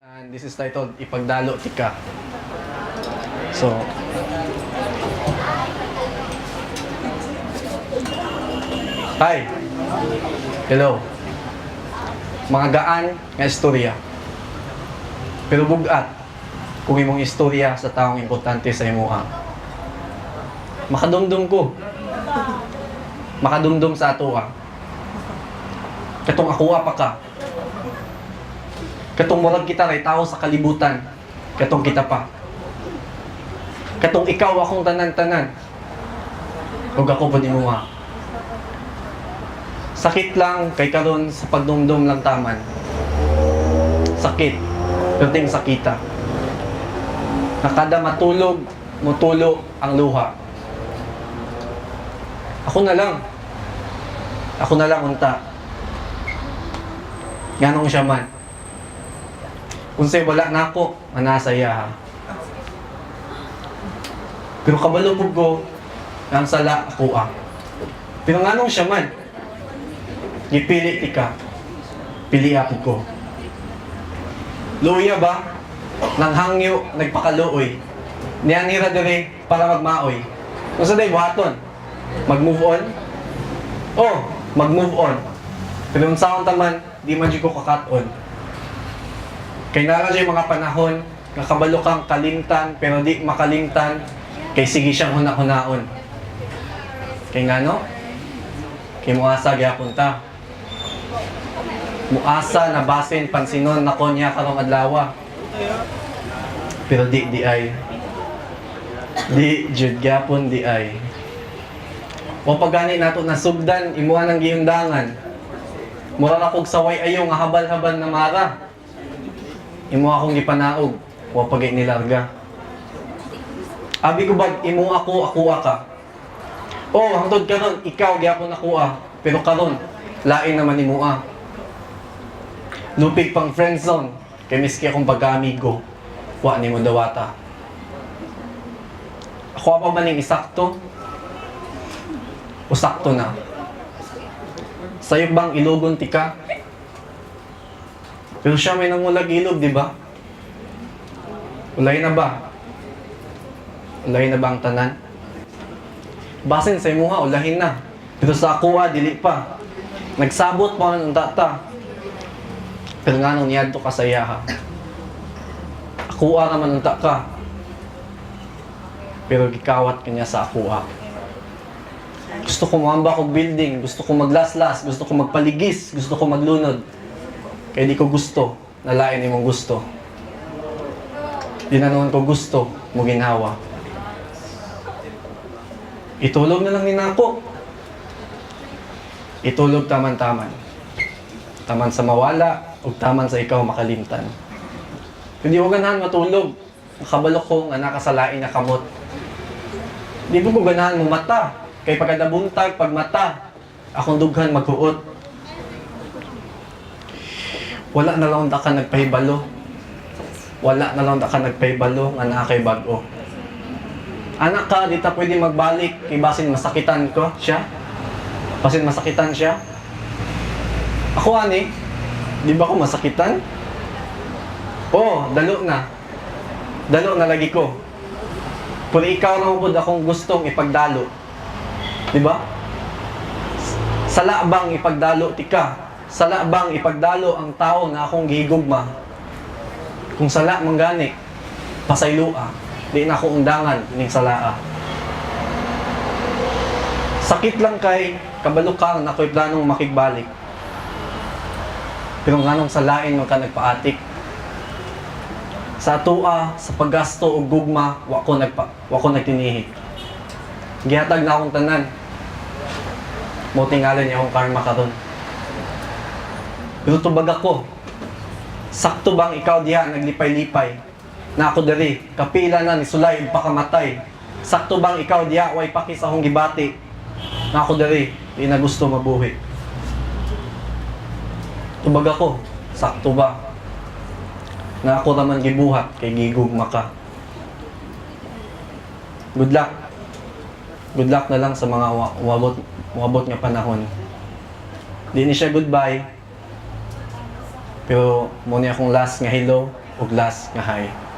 And this is titled Ipagdalo Tika. So, hi! Hello! Mga gaan nga istorya. Pero bugat kung imong istorya sa taong importante sa imuha. Makadumdum ko. Makadumdum sa atoa. Katong akuha pa ka. Katong murag kita kay tao sa kalibutan. Katong kita pa. Katong ikaw akong tanan-tanan. Ug ako pa imuha. Sakit lang kay karon sa pagdumdum lang taman. Sakit. Perting sakita. Nakada matulog, mutulo ang luha. Ako na lang. Ako na lang unta. Ganong siya man. Kung sa'yo wala na ako, manasaya ha. Pero kabalo po ko, ang sala ako ah. Pero nganong siya man, gipili tika, pili ako ko. Luya ba? Nang hangyo, nagpakaluoy. Niyanira dire para magmaoy. Kung sa day, buhaton, mag-move on? Oh, mag-move on. Pero yung sound taman, di man ko kakat-on. Kaya nara siya mga panahon, nakabalo kang kalimtan, pero di makalimtan, kay sige siyang huna-hunaon. Kaya nga no? Kay muasa gyapon ta. Muasa na basin pansinon na konya karong adlawa. Pero di ay. Di jud gyapon di ay. O pagani nato na sugdan imuha ng giyundangan. Mura na kog saway ayo nga habal-habal na mara. Imo akong gipanaog, wa pagay nilarga. Abi ko bag imo ako ka. Oh, hangtod karon ikaw gyapon nakuha, pero karon lain naman imuha. Lupig pang friend zone, kay miski akong pag-amigo, wa nimo dawata. Ako pa man ning isakto? O sakto na? Sayo bang ilugon tika? Pero siya may nangulag ilog, di ba? Ulay na ba? Ulay na ba ang tanan? Basin sa imuha, ulahin na. Pero sa akuha, dili pa. Nagsabot pa ng tata. Pero nga nung niyadto ka sa iyaha. Akuha naman ng ka. Pero gikawat kanya sa akuha. Gusto ko mamba kong building, gusto ko maglaslas, gusto ko magpaligis, gusto ko maglunod. Kaya di ko gusto, nalain imong gusto. Di na naman ko gusto, mo ginhawa. Itulog na lang ni nako. Itulog taman-taman. Taman sa mawala, o taman sa ikaw makalimtan. Hindi ko ganahan matulog. Nakabalok ko nga nakasalain na kamot. Di ko ganahan mo mata. Kay pagkadabuntag, pag mata, akong dughan maghuot. Wala na lang ka nagpahibalo. Wala na lang ka nagpahibalo nga naa kay bag-o. Anak ka, di ta pwede magbalik kay basin masakitan ko siya. Basin masakitan siya. Ako ani, di ba ko masakitan? Oh, dalo na. Dalo na lagi ko. Pero ikaw na ubod akong gustong ipagdalo. Di ba? Sala bang ipagdalo tika? Sala bang ipagdalo ang tao na akong gihigugma? Kung sala manggani, pasaylua, di na ako undangan ning salaa. Sakit lang kay kabalukang na ako'y planong makigbalik. Pero nganong salain man ka nagpaatik. Sa atua, sa paggasto o gugma, wa ko nagtinihi. Gihatag na akong tanan. Mo tingalan niya akong karma karon. Pero tubag ako. Sakto bang ikaw diha naglipay-lipay? Na ako diri, kapila na ni sulay pakamatay. Sakto bang ikaw diha way pakis akong gibati? Na ako diri, di na gusto mabuhi. Tubag ako. Sakto ba? Na ako naman gibuhat kay gigugma ka. Good luck. Good luck na lang sa mga umabot nga panahon. Di ni siya goodbye. Pero muna akong last nga hello. ug last nga high.